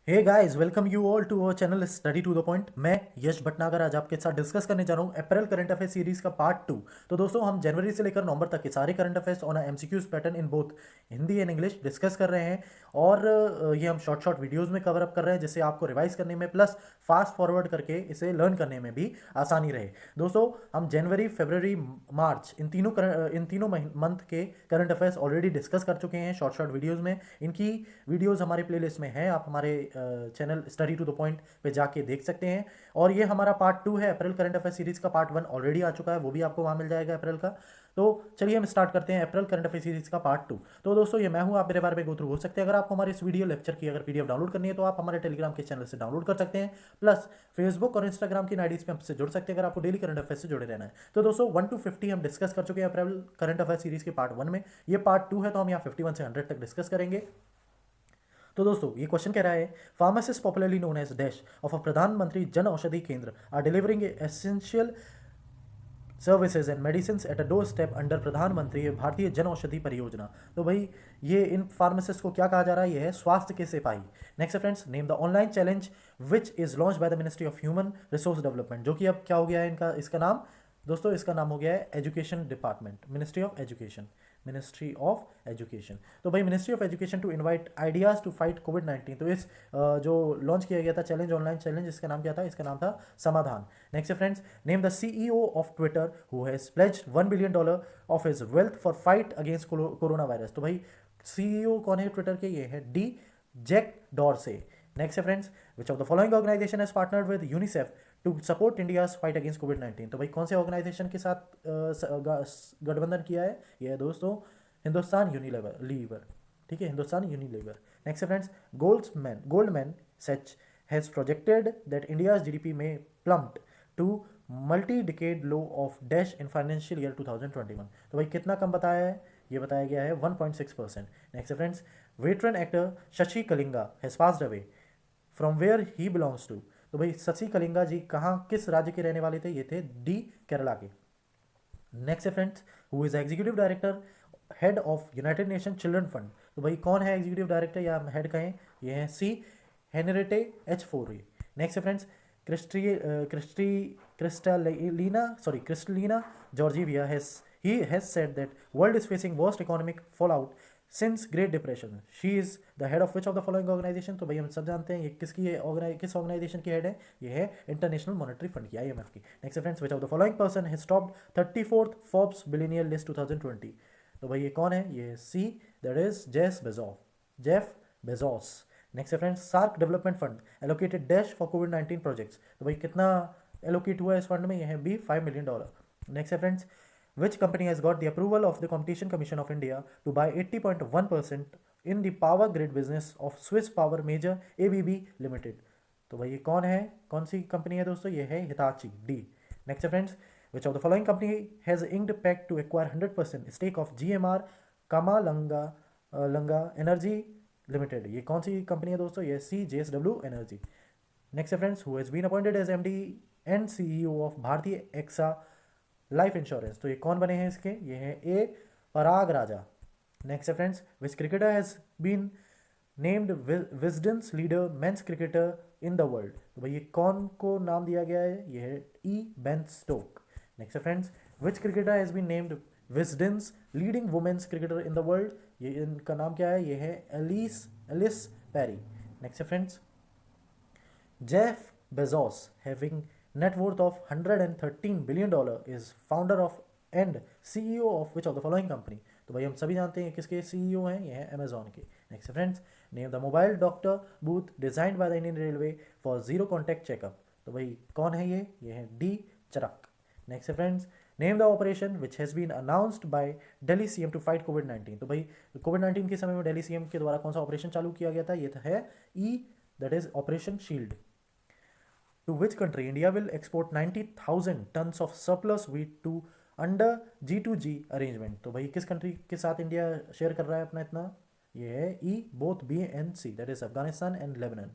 Hey guys, welcome you all to our channel study to the point. मैं यश भटनागर आज आपके साथ डिस्कस करने जा रहा हूँ अप्रैल करंट अफेयर सीरीज का पार्ट 2। तो दोस्तों, हम जनवरी से लेकर नवंबर तक के सारे current affairs on MCQs pattern in both Hindi and English discuss कर रहे हैं। और ये हम शॉर्ट शॉर्ट वीडियोस में कवर अप कर रहे हैं, जिससे आपको रिवाइज करने में प्लस फास्ट फॉरवर्ड करके इसे लर्न करने में भी आसानी रहे। दोस्तों, हम जनवरी, फरवरी, मार्च इन तीनों मंथ के करंट अफेयर्स ऑलरेडी डिस्कस कर चुके हैं शॉर्ट शॉर्ट वीडियोज में। इनकी वीडियोस हमारे प्लेलिस्ट में हैं, आप हमारे channel study to the point पे जाके देख सकते हैं। और ये हमारा पार्ट 2 है। अप्रैल करंट अफेयर सीरीज का पार्ट 1 ऑलरेडी आ चुका है, वो भी आपको वहाँ मिल जाएगा अप्रैल का। तो चलिए हम स्टार्ट करते हैं अप्रैल करंट अफेयर सीरीज का पार्ट 2। तो दोस्तों, ये मैं हूँ, आप मेरे बारे में गो थ्रू हो सकते हैं। अगर आपको हमारे इस वीडियो लेक्चर की अगर पीडीएफ डाउनलोड करनी है तो आप हमारे टेलीग्राम के चैनल से डाउनलोड कर सकते हैं, प्लस फेसबुक और इंस्टाग्राम की आईडीज पे हमसे जुड़ सकते हैं अगर आपको डेली करंट अफेयर से जुड़े रहना है। तो दोस्तों, 1 to 50 हम डिस्कस कर चुके हैं अप्रैल करंट अफेयर सीरीज के पार्ट 1 में। ये पार्ट 2 है, तो हम यहाँ 51 से 100 तक डिस्कस करेंगे। तो दोस्तों, ये क्वेश्चन कह रहा है, pharmacist popularly known as dash of a Pradhan Mantri Jan Aushadhi Kendra are delivering essential services and medicine at a doorstep under Pradhan Mantri Bharatiya Jan Aushadhi परियोजना। तो भाई, ये इन फार्मासिस्ट को क्या कहा जा रहा है? ये है स्वास्थ्य के सिपाही। Next friends, name the online challenge which is launch by the ministry of human resource development, जो कि अब क्या हो गया है इनका, इसका नाम दोस्तों, इसका नाम हो गया है education department, ministry of education. Ministry of education. तो भाई, ministry of education to invite ideas to fight कोविड-19। तो इस जो लॉन्च किया गया था चैलेंज, ऑनलाइन चैलेंज, इसका नाम क्या था? इसका नाम था Samadhan. Next friends, name the CEO of Twitter who has pledged $1 billion of his wealth for fight against corona virus. तो भाई, सीईओ कौन है ट्विटर के? ये है डी जैक डॉर्से। नेक्स्ट है friends, which of the following organization has partnered with UNICEF to support India's fight against कोविड-19। तो भाई, कौन से ऑर्गेनाइजेशन के साथ गठबंधन किया है? ये है दोस्तों हिंदुस्तान यूनिलीवर लीवर। ठीक है, Hindustan Unilever. Next friends, Goldman Sachs has projected that India's GDP may plumped to multi decade low of dash in financial year 2021। तो भाई, कितना कम बताया है? ये बताया गया है 1.6%। Next friends, veteran actor Shashi Kalinga has passed away from where he belongs to. तो भाई, शशि कलिंगा जी कहाँ, किस राज्य के रहने वाले थे? ये थे डी केरला के। नेक्स्ट है friends, who is executive director head of United nation children fund. तो भाई, कौन है एग्जीक्यूटिव डायरेक्टर या हेड कहें? ये है C Henrietta H Fore. Next है friends, Kristalina Georgieva has said that world is facing worst economic fallout since Great Depression. She is the head of which of the following organization? तो भाई, हम सब जानते हैं ये किसकी है, किस ऑर्गेनाइजेशन की हेड है? ये है इंटरनेशनल मॉनेटरी फंड की, IMF की। Next friends, which of the following person has topped 34th Forbes billionaire list 2020। तो भाई, ये कौन है? ये C, that is Jeff Bezos. Next friends, SAARC development fund allocated dash for कोविड-19 प्रोजेक्ट्स। तो भाई, कितना एलोकेट हुआ है इस फंड में? ये है B, $5 million। Next friends, which company has got the approval of the Competition Commission of India to buy 80.1% in the power grid business of Swiss Power Major ABB Limited। तो भाई, ये कौन है? कौन सी कंपनी है दोस्तों? ये है Hitachi, D. Next friends, which of the following company has inked pact to acquire 100% stake of GMR Kamalanga लंगा एनर्जी लिमिटेड। ये कौन सी कंपनी है दोस्तों? ये C, JSW energy. Next friends, who has been appointed as MD and CEO of Bharatiya AXA life insurance. तो ये कौन बने हैं इसके? ये है ए, पराग राजा। नेक्स्ट है friends, which cricketer has been named Wisden's leader men's cricketer in the world. तो भाई, ये कौन को नाम दिया गया है? ये है ई, बेन स्टोक। नेक्स्ट है friends, which cricketer has been named Wisden's leading women's cricketer in the world. ये इनका नाम क्या है? ये है एलिस पेरी। नेक्स्ट है friends, Jeff Bezos having net worth of $113 billion is founder of and CEO of which of the following company। तो भाई, हम सभी जानते हैं किसके CEO हैं? ये है अमेजॉन के। Next friends, name the mobile doctor booth designed by the Indian Railway for zero contact checkup. तो भाई, कौन है ये? ये है D, Charak. Next friends, name the operation which has been announced by Delhi CM to fight कोविड-19। तो भाई, कोविड-19 के समय में दिल्ली CM के द्वारा कौन सा ऑपरेशन चालू किया गया था? ये है E, that is Operation Shield. To which country India will export 90,000 tons of surplus wheat to under G2G arrangement। तो भाई, किस कंट्री के साथ इंडिया शेयर कर रहा है अपना इतना? ये है E, both B and C, that is Afghanistan and Lebanon.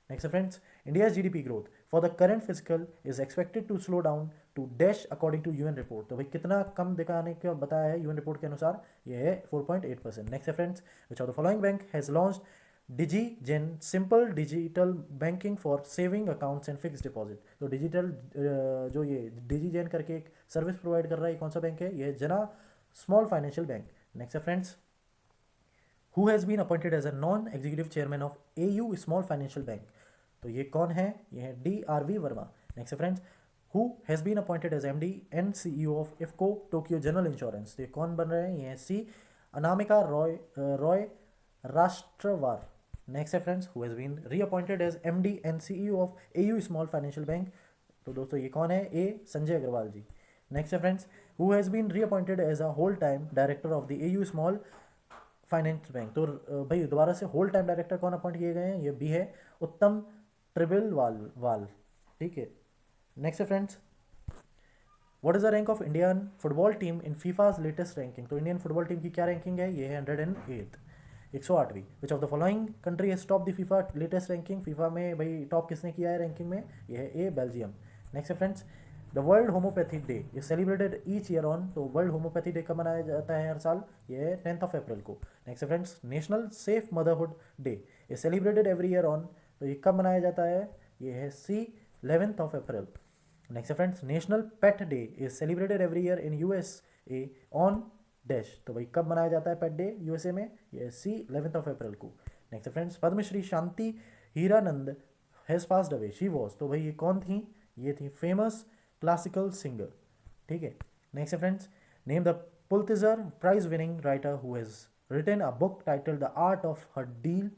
Next friends, India GDP growth for the current physical is expected to slow down to dash according to UN report. तो भाई, कितना कम दिखाने का बताया है UN रिपोर्ट के अनुसार? ये है 4.8%। Next friends, which of the following bank has launched DigiGen simple digital banking for saving accounts and fix deposit. तो डिजिटल जो ये डिजीजेन करके एक सर्विस प्रोवाइड कर रहा है, ये कौन सा बैंक है? ये Jana small financial bank. Next है friends, who has been appointed as a non executive chairman of AU small financial bank. तो ये कौन है? ये है DRV वर्मा। नेक्स्ट है friends, who has been appointed as MD and CEO of IFFCO Tokyo general insurance. तो ये कौन बन रहे हैं? ये है सी अनामिका रॉय राष्ट्रवार। नेक्स्ट है friends, who has been reappointed as MD and CEO of AU small financial bank. तो दोस्तों ये कौन है? ए संजय अग्रवाल जी। नेक्स्ट है friends, who has been reappointed as a whole time director of the AU small finance bank. तो भाई दोबारा से होल टाइम डायरेक्टर कौन अपॉइंट किए गए हैं? ये भी है उत्तम ट्रिबिल वाल। ठीक है। नेक्स्ट है friends, what is the rank of Indian football team in FIFA's latest ranking. तो इंडियन फुटबॉल टीम की क्या रैंकिंग है? ये है 108, 108वीं। Which of the following country has top the FIFA latest ranking. FIFA में भाई टॉप किसने किया है रैंकिंग में? ये है ए बेल्जियम। नेक्स्ट है friends, the world homeopathy day is celebrated each year on. तो वर्ल्ड होम्योपैथी डे कब मनाया जाता है हर साल? ये है 10 अप्रैल को। नेक्स्ट है friends, national safe motherhood day is celebrated every year on. तो ये कब मनाया जाता है? ये है सी 11 अप्रैल। नेक्स्ट है friends, national pet day is celebrated every year in USA on dash. तो भाई कब मनाया जाता है पेट डे USA में? ये सी 11 अप्रैल को। नेक्स्ट है friends, Padma Shri Shanti Hiranand has passed away, she was. तो भाई ये कौन थी? ये थी फेमस क्लासिकल सिंगर। ठीक है। नेक्स्ट है friends, name the Pulitzer prize winning writer who has written a book titled the art of her deal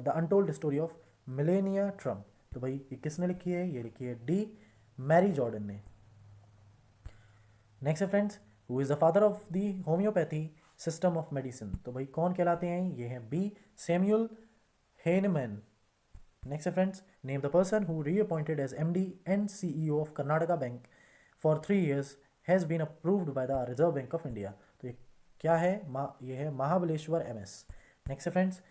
the untold story of Melania Trump. तो भाई ये किसने लिखी है? ये लिखी है डी मैरी जॉर्डन ने। नेक्स्ट है friends, who is the father of the homeopathy system of medicine. तो भाई कौन कहलाते हैं? ये हैं बी सैमुअल हेनमैन। नेक्स्ट है friends, name the person who reappointed as MD and CEO of Karnataka bank for 3 years has been approved by the reserve bank of India. तो ये क्या है? ये है महाबलेश्वर MS। नेक्स्ट है friends,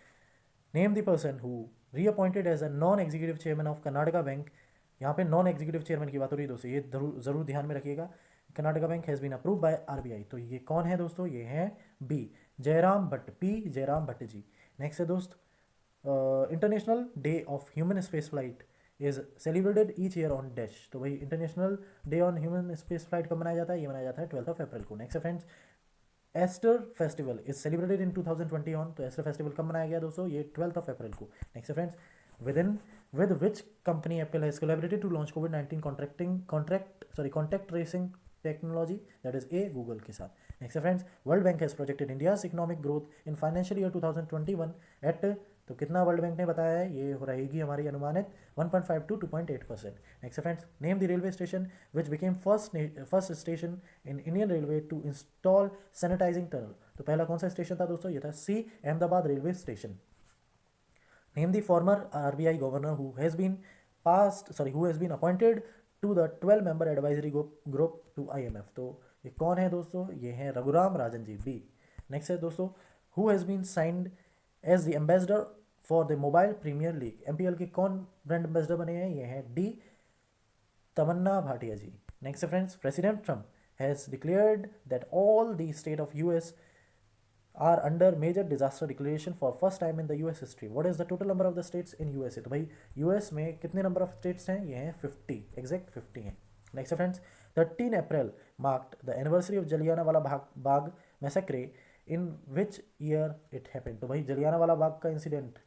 name the person who reappointed as a non executive chairman of Karnataka bank. यहाँ पे non executive chairman की बात हो रही है दोस्तों, ये जरूर ध्यान में रखिएगा। Karnataka bank has been approve by RBI। तो ये कौन है दोस्तों? ये है B Jayaram Bhat, P Jayaram Bhat ji. Next है दोस्त, international day of human space flight is celebrated each year on dash. तो भाई international day on human space flight कब मनाया जाता है? ये मनाया जाता है 12 अप्रैल को। नेक्स्ट है friends, Easter festival is celebrated in 2020 on. तो एस्टर फेस्टिवल कब मनाया गया दोस्तों? ये 12 अप्रैल को। नेक्स्ट है friends, with which company Apple has collaborated to launch COVID-19 contact tracing technology, that is A Google के साथ। नेक्स्ट है friends, world bank has projected India's economic growth in financial year 2021 at. तो कितना world bank ने बताया है? ये हो रहेगी हमारी अनुमानित 1.5 to 2.8%। नेक्स्ट है friends, name the railway station which became first station in Indian Railway to install sanitizing tunnel. तो पहला कौन सा स्टेशन था दोस्तों? ये था C Ahmedabad railway station. Name the former RBI governor who has been appointed to the 12-member advisory group to IMF। तो ये कौन है दोस्तों? ये हैं रघुराम राजन जी, B। नेक्स्ट है दोस्तों, who has been signed as the ambassador for the mobile premier league। MPL के कौन ब्रांड एम्बेसडर बने हैं? ये हैं D तमन्ना भाटिया जी। नेक्स्ट है friends, president Trump has declared that all the state of US are under major disaster declaration for first time in the US history। What is the total number of the states in USA? तो भाई US में कितने number of states हैं? ये हैं 50, exact 50 हैं। Next friends, 13 April marked the anniversary of Jallianwala Bagh massacre in which year it happened. तो भाई जलियानावाला बाग का इंसिडेंट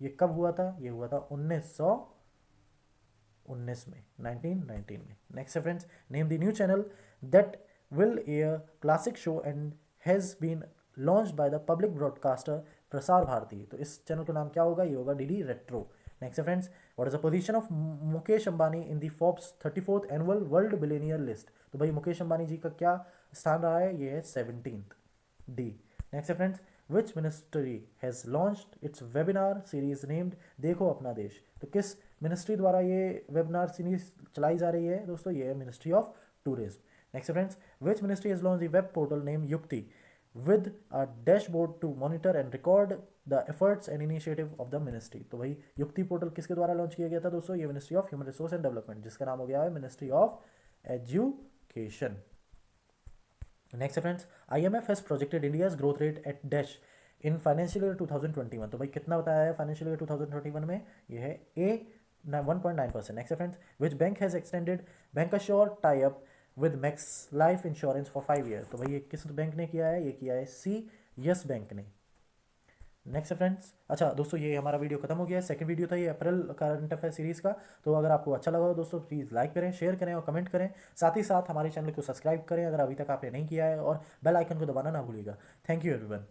ये कब हुआ था? ये हुआ था 1919 में, 1919 में। Next friends, name the new channel that will air classic show and has been launch by the public broadcaster Prasar Bharati. तो इस चैनल का नाम क्या होगा? ये होगा DD retro. Next friends, what is the position of Mukesh Ambani in the Forbes 34th annual world billionaire list. तो भाई मुकेश अंबानी जी का क्या स्थान रहा है? ये है 17th, D। Next friends, which ministry has launched it's webinar series named देखो अपना देश। तो किस मिनिस्ट्री द्वारा ये वेबिनार सीरीज चलाई जा रही है दोस्तों? ये है ministry of tourism. Next friends, which ministry has launch the web portal name युक्ति with a dashboard to monitor and record the efforts and initiative of the ministry। तो भाई युक्ति पोर्टल किसके द्वारा लॉन्च किया गया था दोस्तों? ये ministry of human resource and development, जिसका नाम हो गया है ministry of education. Next friends, IMF has projected India's growth rate at dash in financial year 2021, तो भाई कितना बताया है फाइनेंशियल ईयर 2021 में, ये है ए 1.9%। Next friends, which bank has extended bank assure tie up with max life insurance for 5 year, तो भाई ये किस बैंक ने किया है, ये किया है सी यस बैंक ने। नेक्स्ट फ्रेंड्स, अच्छा दोस्तों ये हमारा वीडियो खत्म हो गया है, सेकंड वीडियो था ये अप्रैल करंट अफेयर सीरीज का। तो अगर आपको अच्छा लगा हो दोस्तों, प्लीज़ लाइक करें, शेयर करें और कमेंट करें। साथ ही साथ हमारे चैनल को सब्सक्राइब करें अगर अभी तक आपने नहीं किया है, और बेल आइकन को दबाना ना भूलिएगा। Thank you everyone.